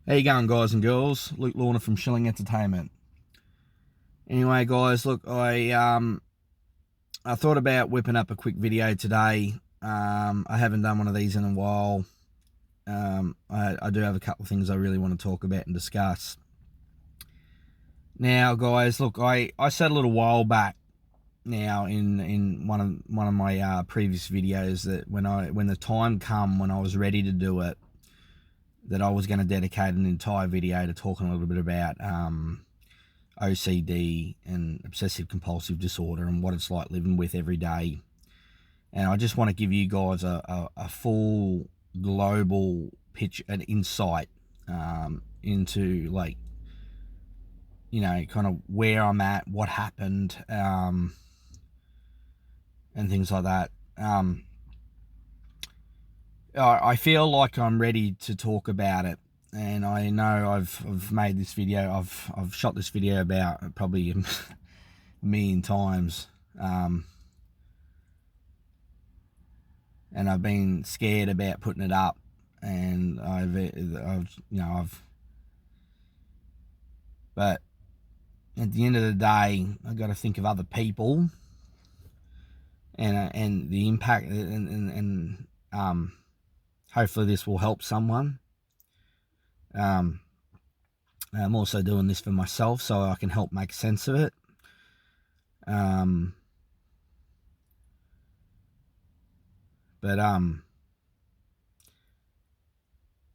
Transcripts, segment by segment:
How you going, guys and girls? Luke Lorna from Shilling Entertainment. Anyway, guys, look, I thought about whipping up a quick video today. I haven't done one of these in a while. I do have a couple of things I really want to talk about and discuss. Now, guys, look, I said a little while back now in one of my previous videos that when the time come when I was ready to do it, that I was going to dedicate an entire video to talking a little bit about OCD and Obsessive Compulsive Disorder and what it's like living with every day. And I just want to give you guys a full global picture and insight into, like, you know, kind of where I'm at, what happened, and things like that. I feel like I'm ready to talk about it, and I know I've made this video, I've shot this video about probably a million times, and I've been scared about putting it up, and but at the end of the day, I've got to think of other people and the impact, and hopefully this will help someone. I'm also doing this for myself so I can help make sense of it.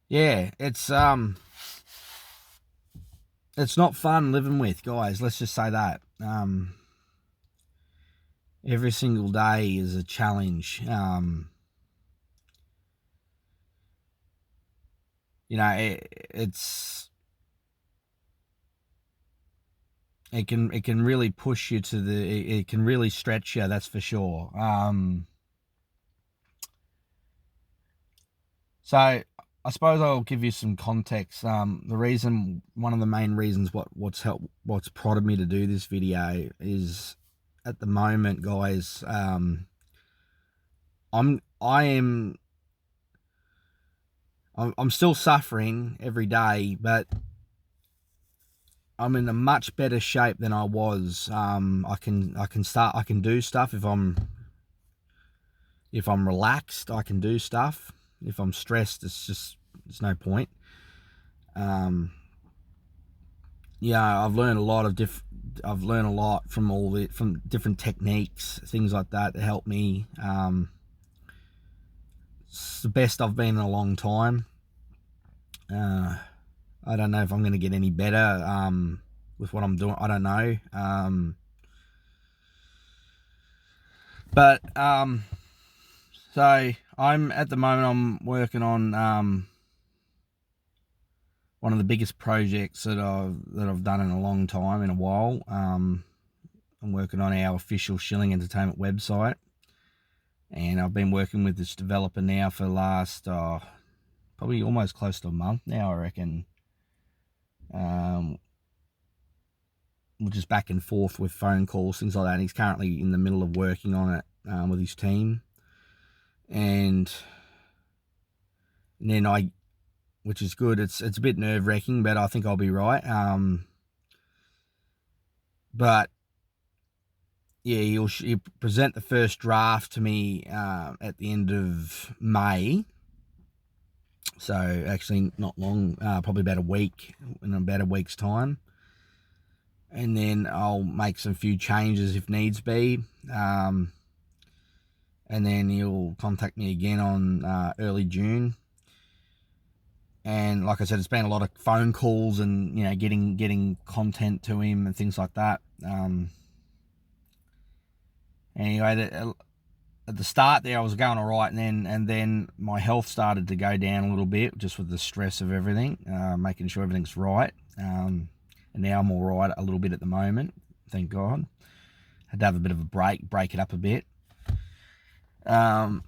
Yeah, it's not fun living with, guys. Let's just say that. Every single day is a challenge. You know, it can really push you to it can really stretch you, that's for sure. So I suppose I'll give you some context. One of the main reasons what's prodded me to do this video is, at the moment, guys, I'm still suffering every day, but I'm in a much better shape than I was. I can do stuff if I'm relaxed. I can do stuff. If I'm stressed, there's no point. Yeah, I've learned a lot from different techniques, things like that help me. It's the best I've been in a long time. I don't know if I'm going to get any better with what I'm doing. I don't know. So at the moment I'm working on one of the biggest projects that I've done in a long time, in a while. I'm working on our official Shilling Entertainment website, and I've been working with this developer now for the last probably almost close to a month now, I reckon. We're just back and forth with phone calls, things like that. And he's currently in the middle of working on it with his team, and then which is good. It's a bit nerve-wracking, but I think I'll be right. But yeah, he'll present the first draft to me at the end of May. So actually not long, probably about a week, in about a week's time. And then I'll make some few changes if needs be. And then he'll contact me again on early June. And like I said, it's been a lot of phone calls and, you know, getting content to him and things like that. Anyway, at the start there, I was going all right, and then my health started to go down a little bit, just with the stress of everything, making sure everything's right. And now I'm all right a little bit at the moment, thank God. Had to have a bit of a break it up a bit. But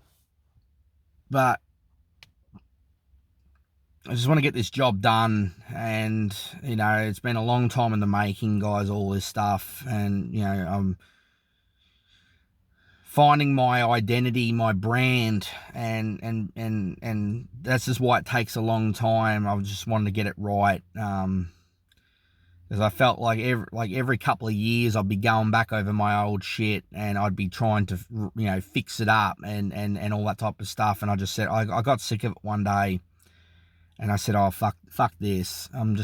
I just want to get this job done, and, you know, it's been a long time in the making, guys, all this stuff. And, you know, finding my identity, my brand, and that's just why it takes a long time. I just wanted to get it right, because I felt like every couple of years I'd be going back over my old shit, and I'd be trying to fix it up and all that type of stuff. And I just said I got sick of it one day, and I said, oh fuck this. I'm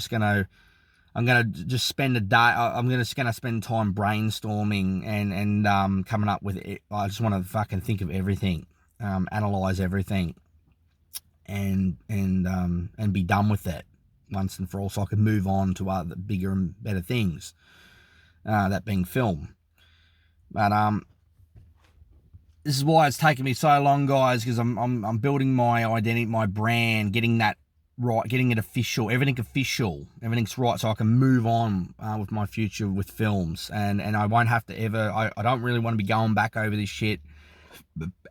gonna just spend a day. I'm just gonna spend time brainstorming and coming up with it. I just want to fucking think of everything, analyze everything, and be done with it once and for all, so I can move on to other bigger and better things. That being film. But this is why it's taken me so long, guys, because I'm building my identity, my brand, getting that right, getting it official, everything's right, so I can move on with my future with films, and I won't have to ever. I don't really want to be going back over this shit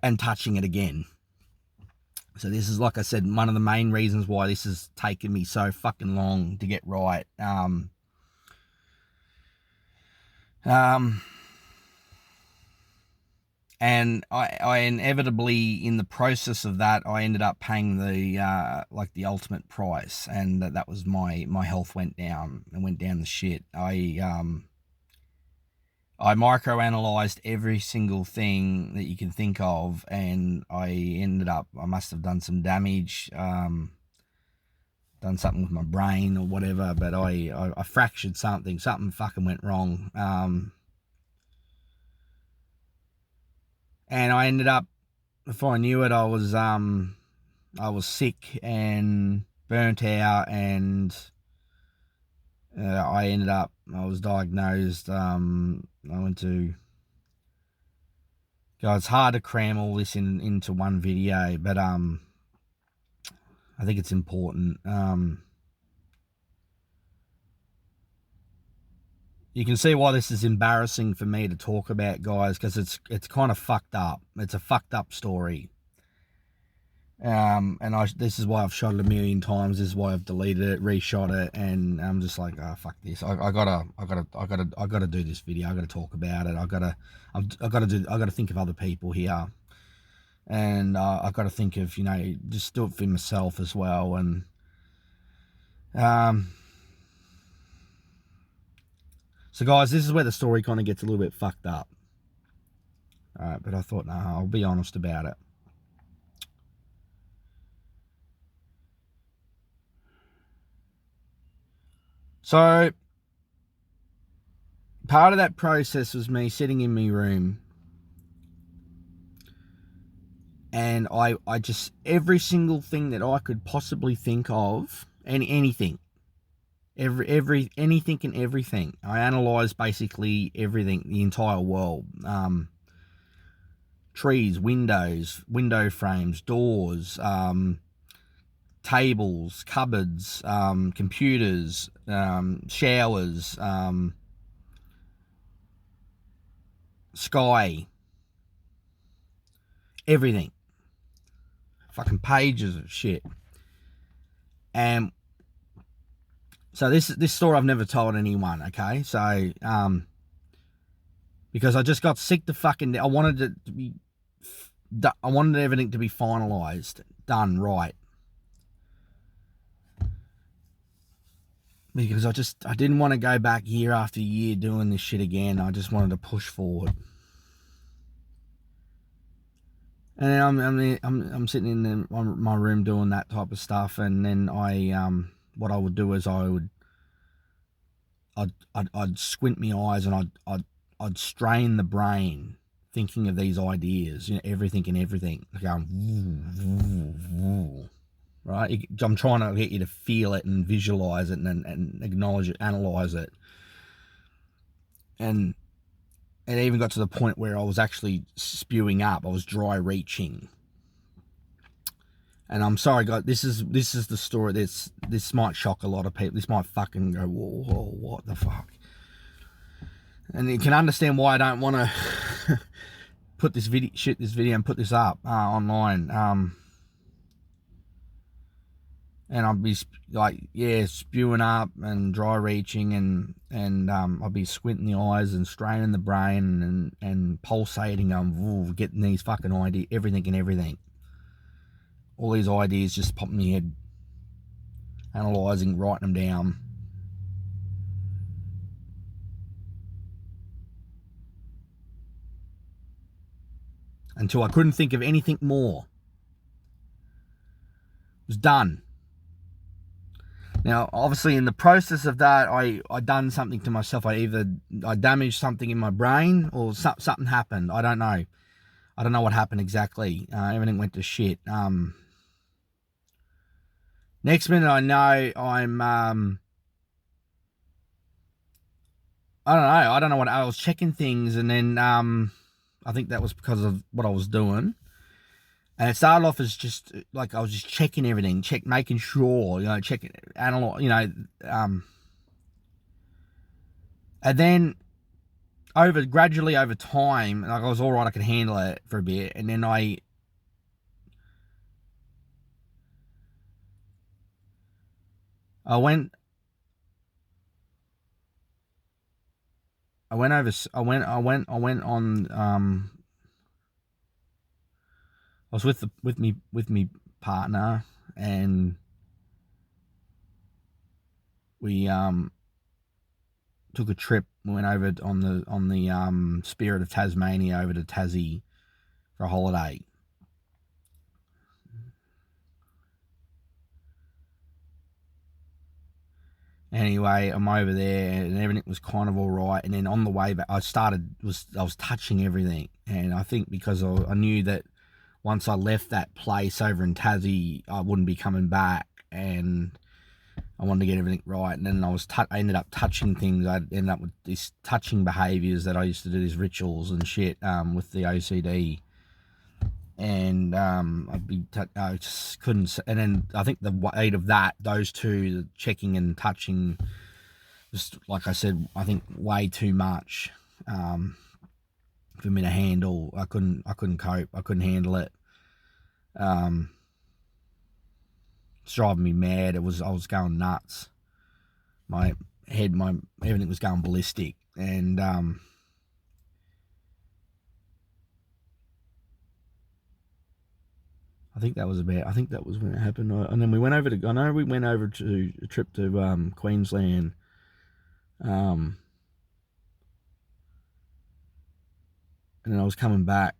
and touching it again. So this is, like I said, one of the main reasons why this has taken me so fucking long to get right. And I inevitably, in the process of that, I ended up paying the ultimate price, and that was my health went down the shit. I microanalyzed every single thing that you can think of, and I must have done some damage, done something with my brain or whatever, but I fractured something fucking went wrong. And I ended up, before I knew it, I was sick and burnt out, and I was diagnosed. I went to. God, it's hard to cram all this into one video, but I think it's important. You can see why this is embarrassing for me to talk about, guys, because it's kind of fucked up. It's a fucked up story. This is why I've shot it a million times. This is why I've deleted it, reshot it, and I'm just like, oh fuck this. I gotta do this video. I gotta talk about it. I gotta think of other people here, and I gotta think of just do it for myself as well. And so guys, this is where the story kind of gets a little bit fucked up. All right, but I thought, no, I'll be honest about it. So, part of that process was me sitting in my room, and I just, every single thing that I could possibly think of, anything and everything, I analysed basically everything, the entire world. Trees, windows, window frames, doors, tables, cupboards, computers, showers, sky, everything, fucking pages of shit. And so this story I've never told anyone, okay? So because I just got sick to fucking, I wanted everything to be finalized, done right. Because I didn't want to go back year after year doing this shit again. I just wanted to push forward. And I'm sitting in my room doing that type of stuff, and then what I would do is I'd squint my eyes, and I'd strain the brain thinking of these ideas, everything and everything, going, right? I'm trying to get you to feel it and visualize it and acknowledge it, analyze it. And it even got to the point where I was actually spewing up. I was dry reaching. And I'm sorry, guys, this is the story. This might shock a lot of people. This might fucking go, whoa, what the fuck? And you can understand why I don't want to put this video and put this up online. and I'd be spewing up and dry reaching, and I'd be squinting the eyes and straining the brain and pulsating, getting these fucking ideas, everything. All these ideas just pop in my head, analysing, writing them down. Until I couldn't think of anything more. It was done. Now, obviously, in the process of that, I done something to myself. I damaged something in my brain, or something happened. I don't know. I don't know what happened exactly. Everything went to shit. Next minute, I know I'm. I don't know. I don't know what I was checking things, and then I think that was because of what I was doing. And it started off as just like I was just checking everything, making sure, checking, analyze, and then gradually over time, like I was all right, I could handle it for a bit, and then I went on. I was with me partner, and we took a trip. We went over on the Spirit of Tasmania over to Tassie for a holiday. Anyway, I'm over there and everything was kind of all right. And then on the way back, I was touching everything. And I think because I knew that once I left that place over in Tassie, I wouldn't be coming back, and I wanted to get everything right. And then I ended up touching things. I ended up with these touching behaviours that I used to do, these rituals and shit with the OCD. And I just couldn't. And then I think the weight of those two, the checking and touching, just like I said, I think way too much for me to handle. I couldn't cope. I couldn't handle it. It's driving me mad. I was going nuts. My head, everything was going ballistic, and I think that was when it happened. And then we went over to a trip to Queensland. And then I was coming back,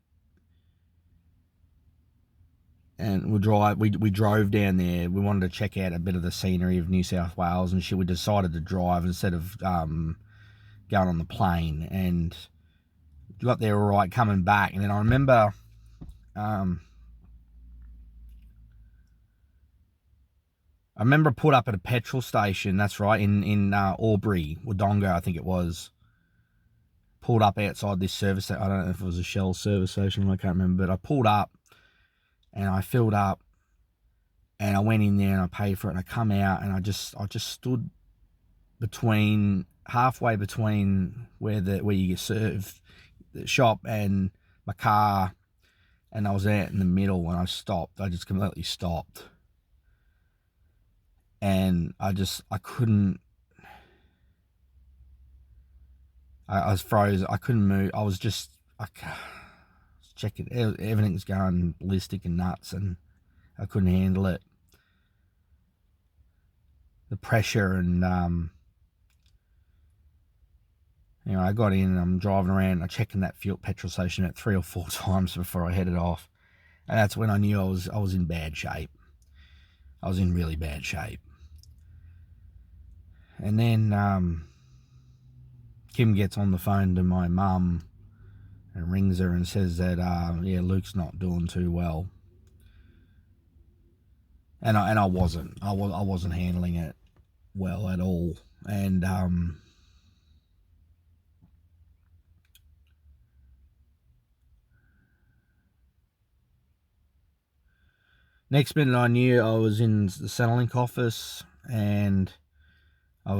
and we drove down there. We wanted to check out a bit of the scenery of New South Wales and shit. We decided to drive instead of going on the plane, and got there all right coming back. And then I remember pulled up at a petrol station. That's right, in Albury, Wodonga, I think it was. Pulled up outside this service. I don't know if it was a Shell service station. I can't remember, but I pulled up and I filled up, and I went in there and I paid for it, and I come out, and I just stood halfway between where you get served, the shop, and my car, and I was out in the middle. When I stopped, I just completely stopped, and I couldn't. I was frozen. I couldn't move. I was checking. Everything was going ballistic and nuts, and I couldn't handle it. The pressure, and I got in and I'm driving around. I'm checking that petrol station at 3 or 4 times before I headed off, and that's when I knew I was in bad shape. I was in really bad shape. And then Kim gets on the phone to my mum and rings her and says that Luke's not doing too well. And I wasn't handling it well at all. And next minute I knew I was in the Centrelink office, and I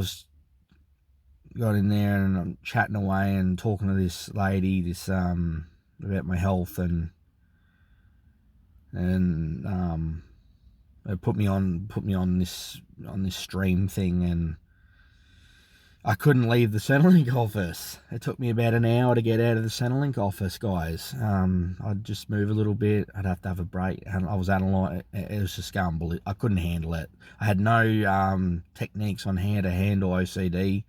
got in there and I'm chatting away and talking to this lady, about my health, and It put me on this stream thing, and I couldn't leave the Centrelink office. It took me about an hour to get out of the Centrelink office, guys. I'd just move a little bit. I'd have to have a break. And I was analysing. It was just going. I couldn't handle it. I had no techniques on how to handle OCD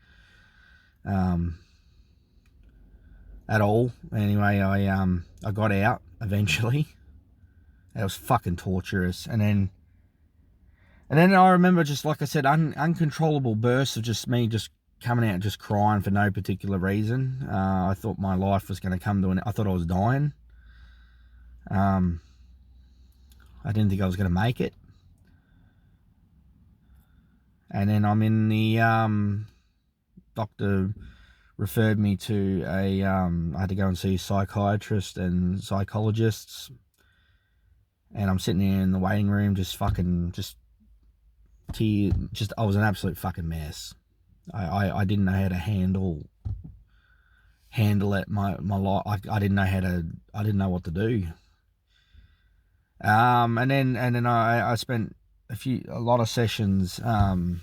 at all. Anyway, I got out eventually. It was fucking torturous. And then I remember, just like I said, uncontrollable bursts of just me just coming out just crying for no particular reason. I thought my life was going to come to an end. I thought I was dying. I didn't think I was going to make it. And then I'm in the doctor referred me to I had to go and see psychiatrists and psychologists. And I'm sitting there in the waiting room just I was an absolute fucking mess. I didn't know how to handle it. My life. I didn't know what to do. And then I spent a lot of sessions and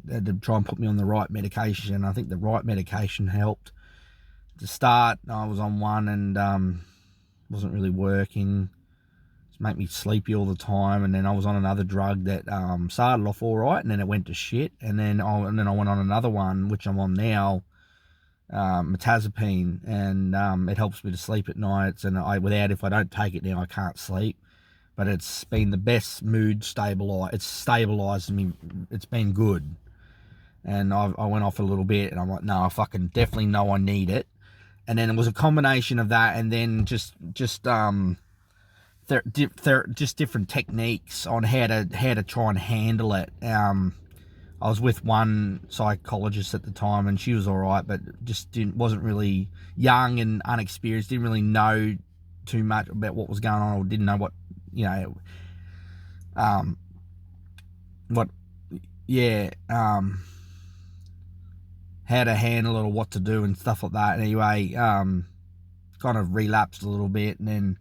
they had to try and put me on the right medication. I think the right medication helped. To start, I was on one and wasn't really working. Make me sleepy all the time, and then I was on another drug that started off all right, and then it went to shit, and then I went on another one, which I'm on now, metazapine, and it helps me to sleep at nights, and if I don't take it now, I can't sleep. But it's been the best mood stabilizer. It's stabilized me. It's been good, and I went off a little bit, and I'm like, no, I fucking definitely know I need it, and then it was a combination of that, and then just different techniques on how to try and handle it. I was with one psychologist at the time, and she was all right, but just wasn't really young and unexperienced. Didn't really know too much about what was going on, or didn't know how to handle it or what to do and stuff like that. Anyway, kind of relapsed a little bit, and then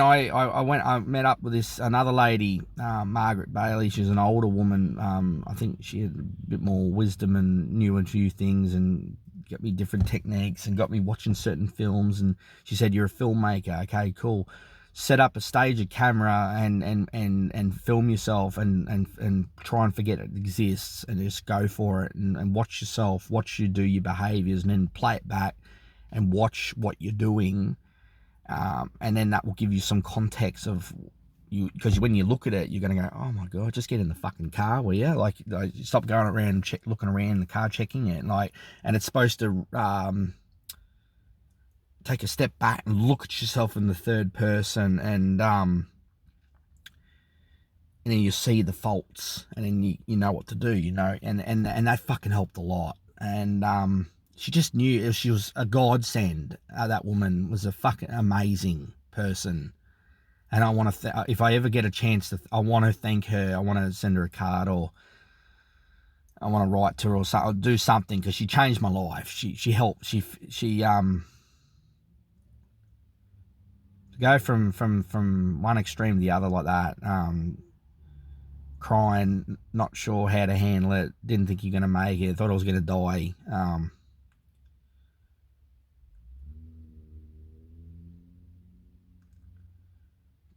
I met up with another lady, Margaret Bailey. She's an older woman. I think she had a bit more wisdom and knew a few things, and got me different techniques and got me watching certain films. And she said, "You're a filmmaker, okay, cool. Set up a stage, a camera, and film yourself, and try and forget it exists, and just go for it, and watch yourself, watch you do your behaviors, and then play it back, and watch what you're doing." And then that will give you some context of you, because when you look at it, you're going to go, oh my God, just get in the fucking car, will you? Like stop going around looking around in the car, checking it. And it's supposed to take a step back and look at yourself in the third person, and then you see the faults, and then you know what to do, and that fucking helped a lot. And she just knew she was a godsend. That woman was a fucking amazing person. And I want to, if I ever get a chance I want to thank her. I want to send her a card, or I want to write to her, or do something, because she changed my life. She helped. She to go from one extreme to the other like that. Crying, not sure how to handle it, didn't think you're going to make it, thought I was going to die.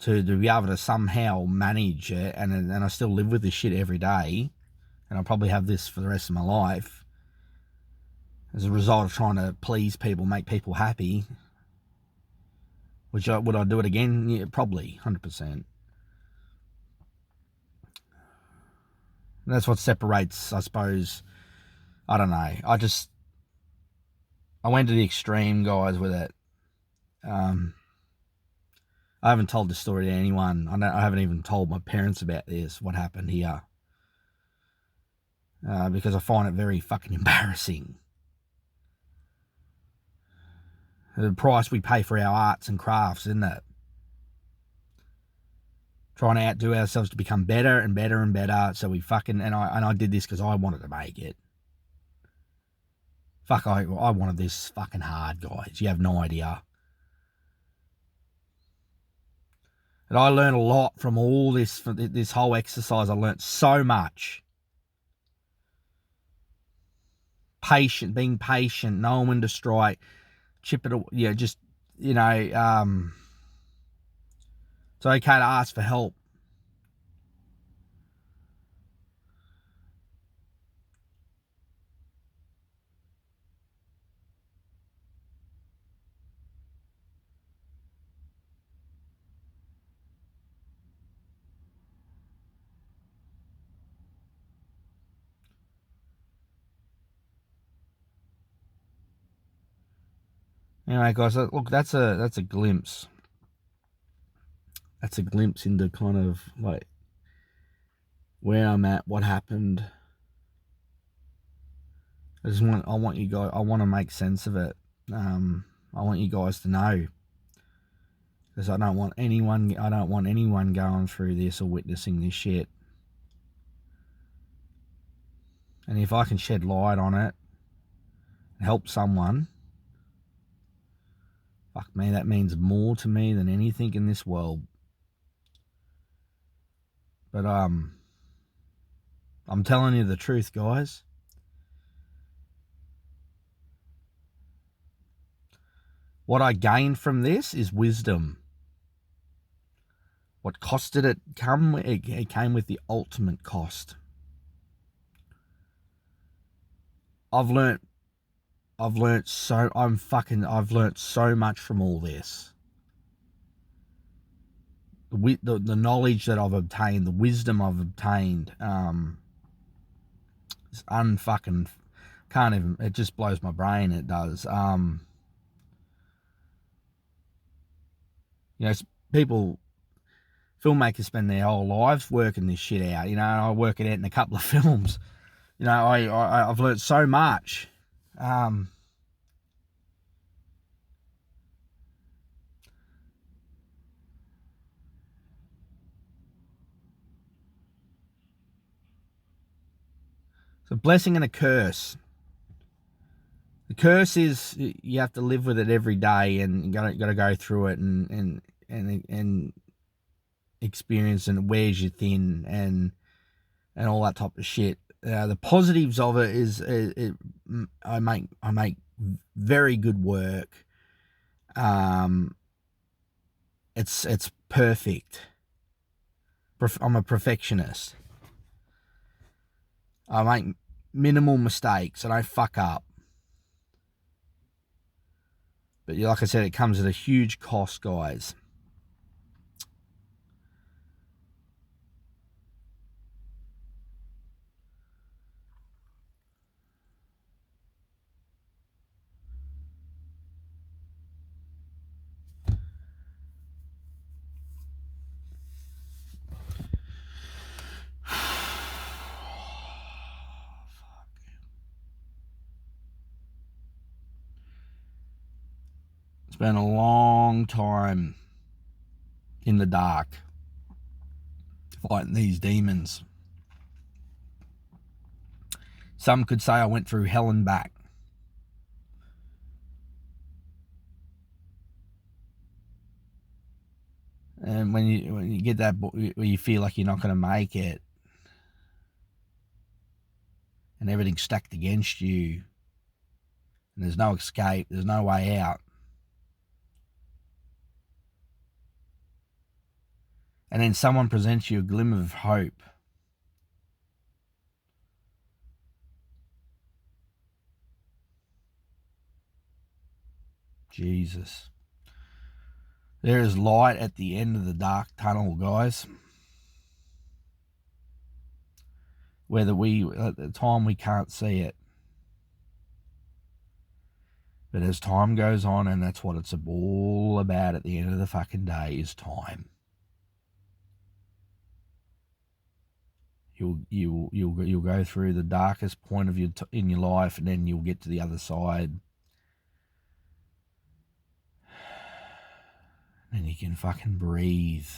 To be able to somehow manage it, and I still live with this shit every day, and I'll probably have this for the rest of my life as a result of trying to please people, make people happy. Would I do it again? Yeah, probably, 100%. That's what separates, I suppose. I don't know. I went to the extreme, guys, with it. I haven't told this story to anyone. I haven't even told my parents about this, what happened here. Because I find it very fucking embarrassing. The price we pay for our arts and crafts, isn't it? Trying to outdo ourselves to become better and better and better. So we fucking, and I did this because I wanted to make it. Fuck, I wanted this fucking hard, guys. You have no idea. And I learned a lot from all this whole exercise. I learned so much. Being patient, knowing when to strike, chip it, just, it's okay to ask for help. Anyway, guys, look, that's a glimpse. That's a glimpse into kind of like where I'm at, what happened. I want you guys. I want to make sense of it. I want you guys to know, because I don't want anyone going through this or witnessing this shit. And if I can shed light on it, and help someone, fuck me, that means more to me than anything in this world. But I'm telling you the truth, guys. What I gained from this is wisdom. What cost did it come? It came with the ultimate cost. I've learnt so much from all this. The knowledge that I've obtained, the wisdom I've obtained, it's unfucking, can't even, it just blows my brain, it does. Filmmakers spend their whole lives working this shit out. I work it out in a couple of films. I've learnt so much. It's a blessing and a curse. The curse is you have to live with it every day, and you got to go through it and experience, and it wears you thin and all that type of shit. The positives of it is I make very good work. It's perfect. I'm a perfectionist. I make minimal mistakes. I don't fuck up. But like I said, it comes at a huge cost, guys. It's been a long time in the dark fighting these demons. Some could say I went through hell and back. And when you get that, where you feel like you're not going to make it, and everything's stacked against you, and there's no escape, there's no way out, and then someone presents you a glimmer of hope, Jesus. There is light at the end of the dark tunnel, guys. At the time we can't see it. But as time goes on, and that's what it's all about at the end of the fucking day, is time. You'll go through the darkest point of in your life, and then you'll get to the other side. And you can fucking breathe.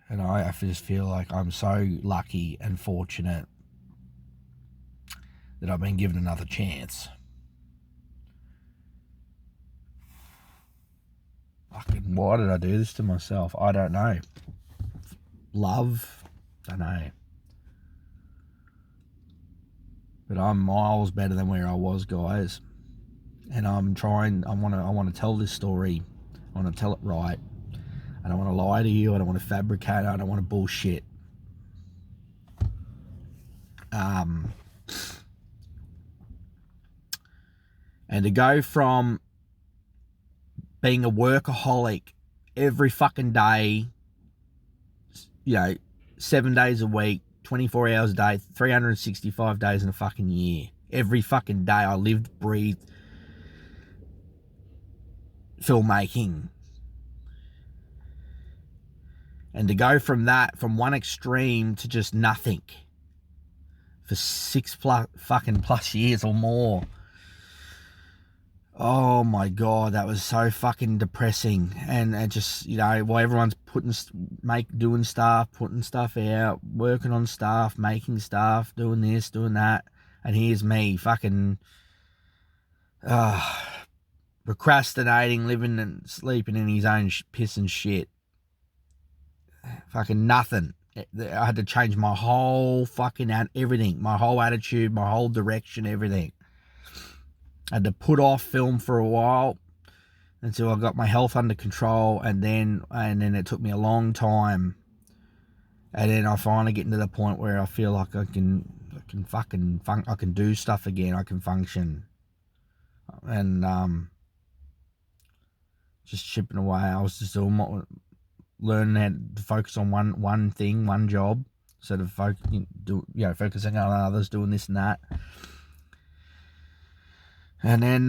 And I just feel like I'm so lucky and fortunate that I've been given another chance. Fucking, why did I do this to myself? I don't know. Love? Don't know. But I'm miles better than where I was, guys. And I'm trying, I want to tell this story. I want to tell it right. I don't want to lie to you. I don't want to fabricate. I don't want to bullshit. And to go from being a workaholic every fucking day, 7 days a week, 24 hours a day, 365 days in a fucking year. Every fucking day I lived, breathed filmmaking. And to go from that, from one extreme to just nothing for 6 plus years or more. Oh my God, that was so fucking depressing. And just, while everyone's doing stuff, putting stuff out, working on stuff, making stuff, doing this, doing that. And here's me fucking procrastinating, living and sleeping in his own piss and shit. Fucking nothing. I had to change my whole fucking everything, my whole attitude, my whole direction, everything. I had to put off film for a while until I got my health under control, and then it took me a long time, and then I finally get to the point where I feel like I can do stuff again. I can function, and just chipping away. I was just learning how to focus on one thing, one job, instead of focusing on others, doing this and that. And then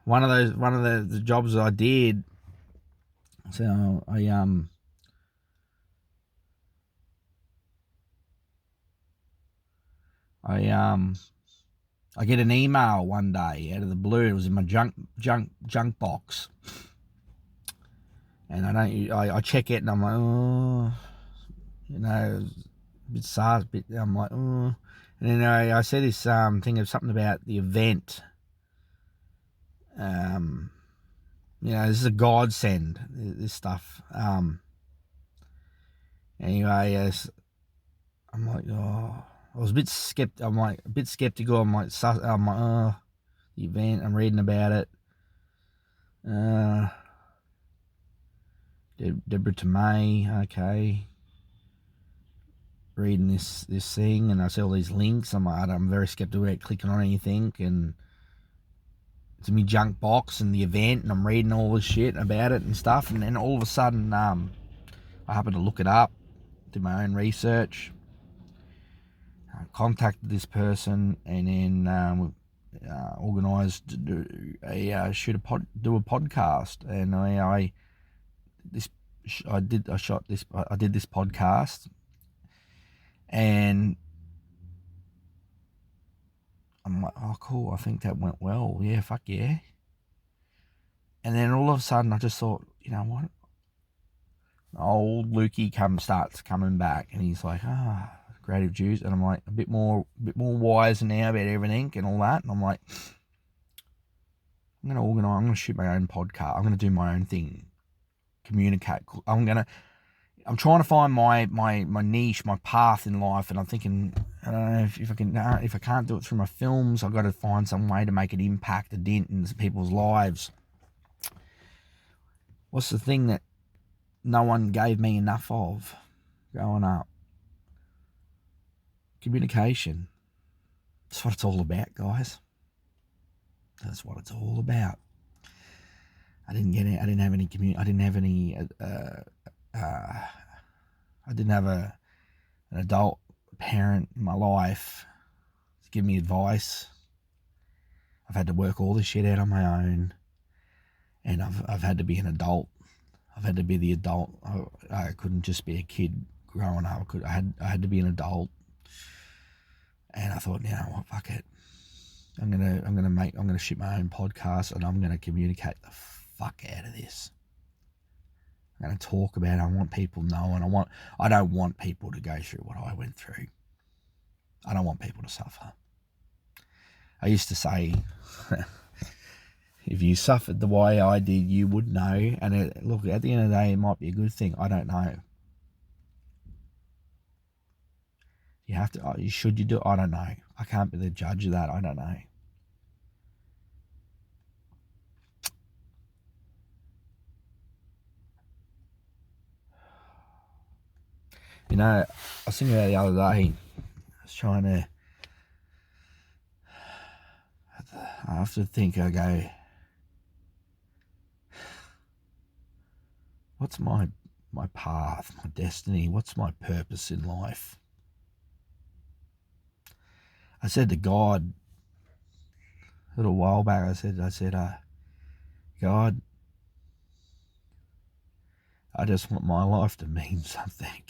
one of the jobs I did, so I get an email one day out of the blue. It was in my junk box, and I check it, and I'm like, oh, a bit sad, I'm like, oh. And then I see this thing of something about the event. This is a godsend, this stuff. Anyway, I'm like, oh, I was a bit skeptical. I'm like, oh, the event. I'm reading about it. Deborah Tomei, okay. Reading this thing, and I see all these links. I'm very skeptical about clicking on anything, and it's in my junk box and the event, and I'm reading all this shit about it and stuff, and then all of a sudden, I happened to look it up, did my own research, I contacted this person, and then organised to do a podcast, and I did this podcast. And I'm like, oh, cool, I think that went well. Yeah, fuck yeah. And then all of a sudden, I just thought, you know what? Old Lukey starts coming back, and he's like, creative juice. And I'm like, a bit more wiser now about everything and all that. And I'm like, I'm going to shoot my own podcast. I'm going to do my own thing. Communicate. I'm trying to find my niche, my path in life, and I'm thinking, I don't know if I can't do it through my films, I've got to find some way to make an impact, a dent in people's lives. What's the thing that no one gave me enough of growing up? Communication. That's what it's all about, guys. That's what it's all about. I didn't have an adult parent in my life to give me advice. I've had to work all this shit out on my own, and I've had to be an adult. I've had to be the adult. I couldn't just be a kid growing up. I had to be an adult, and I thought, you know what, fuck it. I'm gonna shoot my own podcast, and I'm gonna communicate the fuck out of this. I'm going to talk about it. I want people knowing. I don't want people to go through what I went through. I don't want people to suffer. I used to say, if you suffered the way I did, you would know. And look, at the end of the day, it might be a good thing. I don't know. You have to, should you do it? I don't know. I can't be the judge of that. I don't know. You know, I was thinking about it the other day. I was trying to, I have to think, I go, what's my path, my destiny? What's my purpose in life? I said to God a little while back, I said, God, I just want my life to mean something.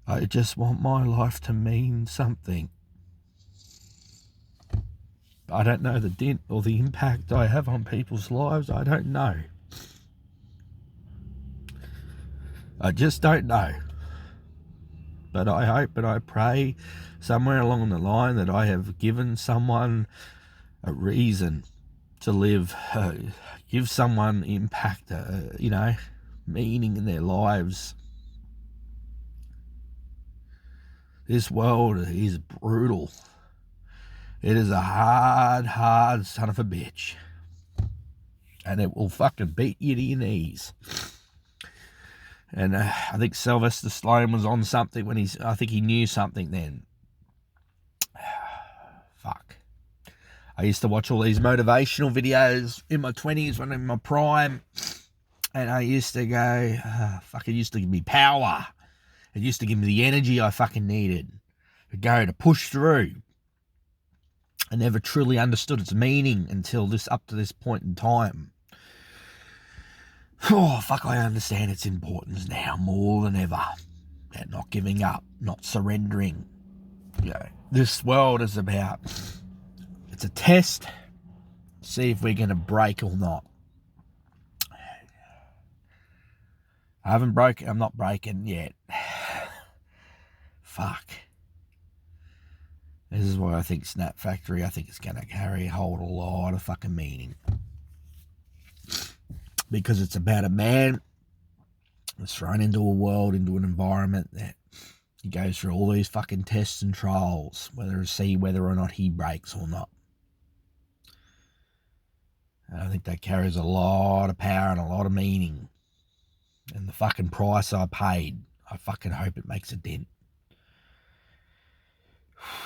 I just want my life to mean something. I don't know the dent or the impact I have on people's lives. I don't know. I just don't know. But I hope and I pray somewhere along the line that I have given someone a reason to live, give someone impact, meaning in their lives. This world is brutal. It is a hard son of a bitch. And it will fucking beat you to your knees. And I think Sylvester Stallone was on something when I think he knew something then. Fuck. I used to watch all these motivational videos in my 20s when in my prime. And I used to go, fuck, it used to give me power. It used to give me the energy I fucking needed to go to push through. I never truly understood its meaning until up to this point in time. Oh, fuck, I understand its importance now more than ever. That not giving up, not surrendering. This world is about, it's a test. See if we're going to break or not. I'm not breaking yet. Fuck. This is why I think Snap Factory, I think it's going to hold a lot of fucking meaning. Because it's about a man that's thrown into a world, into an environment that he goes through all these fucking tests and trials, to see whether or not he breaks or not. And I think that carries a lot of power and a lot of meaning. And the fucking price I paid, I fucking hope it makes a dent.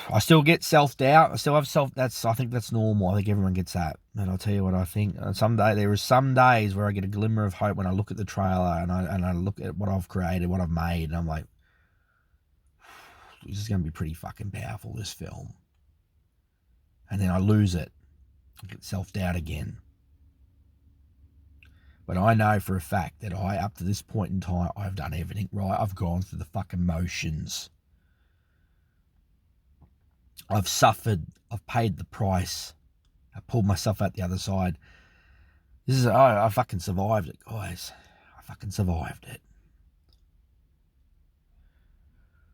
I still get self-doubt. I still have I think that's normal. I think everyone gets that. And I'll tell you what I think. There are some days where I get a glimmer of hope when I look at the trailer and I look at what I've created, what I've made, and I'm like, this is going to be pretty fucking powerful, this film. And then I lose it. I get self-doubt again. But I know for a fact that up to this point in time, I've done everything right. I've gone through the fucking motions. I've suffered. I've paid the price. I pulled myself out the other side. I fucking survived it, guys. I fucking survived it.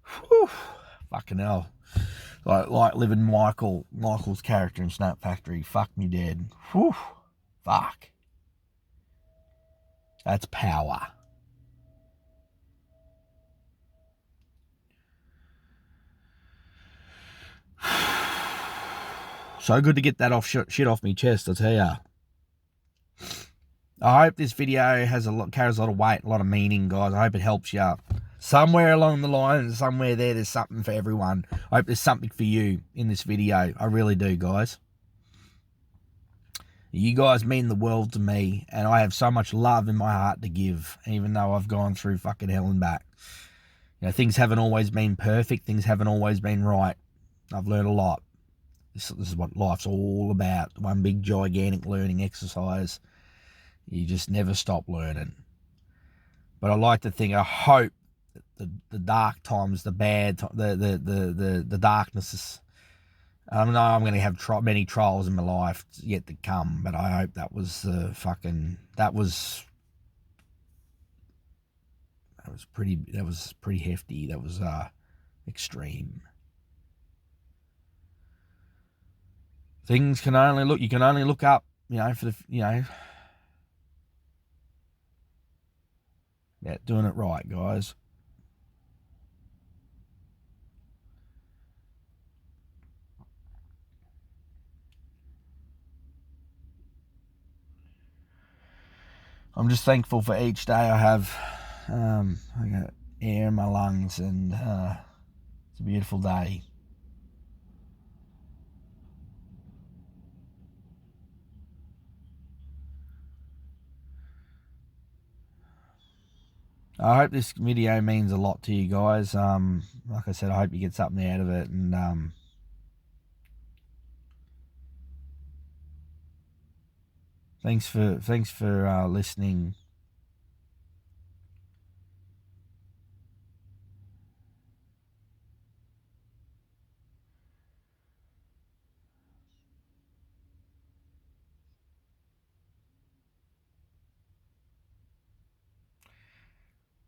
Whew. Fucking hell. Like living Michael's character in Snap Factory. Fuck me dead. Whew. Fuck. That's power. So good to get that shit off me chest, I tell ya. I hope this video carries a lot of weight, a lot of meaning, guys. I hope it helps you. Somewhere along the line, somewhere there's something for everyone. I hope there's something for you in this video. I really do, guys. You guys mean the world to me, and I have so much love in my heart to give, even though I've gone through fucking hell and back. Things haven't always been perfect. Things haven't always been right. I've learned a lot. This is what life's all about. One big, gigantic learning exercise. You just never stop learning. But I like to think, I hope that the dark times, the bad, the darkness. I know I'm going to have many trials in my life yet to come, but I hope that was That was pretty hefty. That was extreme. You can only look up, for the, about doing it right, guys. I'm just thankful for each day I have. I got air in my lungs, and it's a beautiful day. I hope this video means a lot to you guys. Like I said, I hope you get something out of it, and thanks for listening.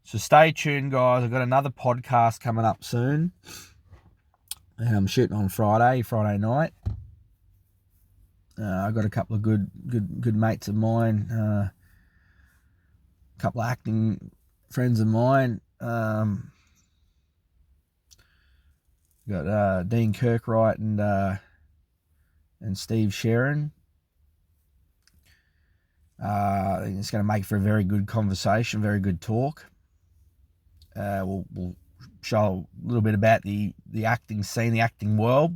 So stay tuned, guys. I've got another podcast coming up soon. I'm shooting on Friday night. I've got a couple of good mates of mine, a couple of acting friends of mine. Got Dean Kirkwright and Steve Sharon. I think it's going to make for a very good conversation, very good talk. We'll show a little bit about the acting scene, the acting world.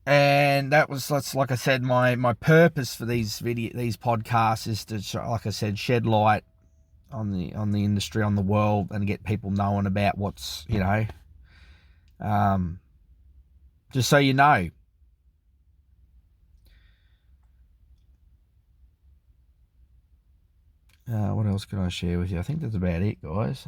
And that's like I said, my purpose for these podcasts is to, like I said, shed light on the industry, on the world, and get people knowing about what's, just so you know. What else can I share with you? I think that's about it, guys.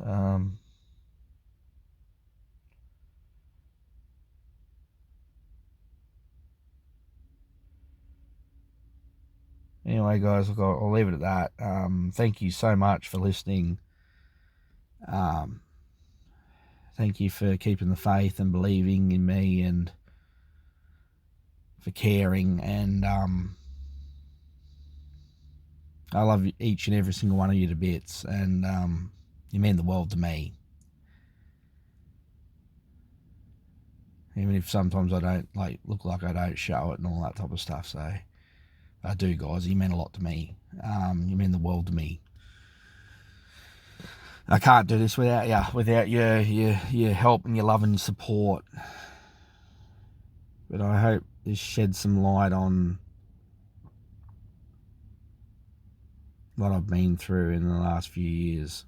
Anyway, guys, look, I'll leave it at that. Thank you so much for listening. Thank you for keeping the faith and believing in me, and for caring. And I love each and every single one of you to bits, and you mean the world to me. Even if sometimes I don't look like I don't show it and all that type of stuff. So I do, guys. You mean a lot to me. You mean the world to me. I can't do this without you, without your help and your love and support. But I hope this sheds some light on what I've been through in the last few years.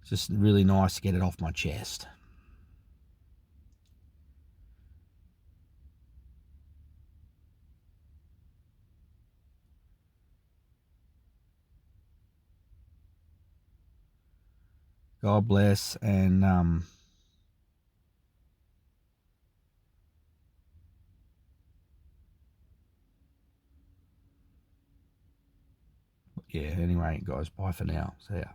It's just really nice to get it off my chest. God bless, and yeah, anyway, guys, bye for now. See ya.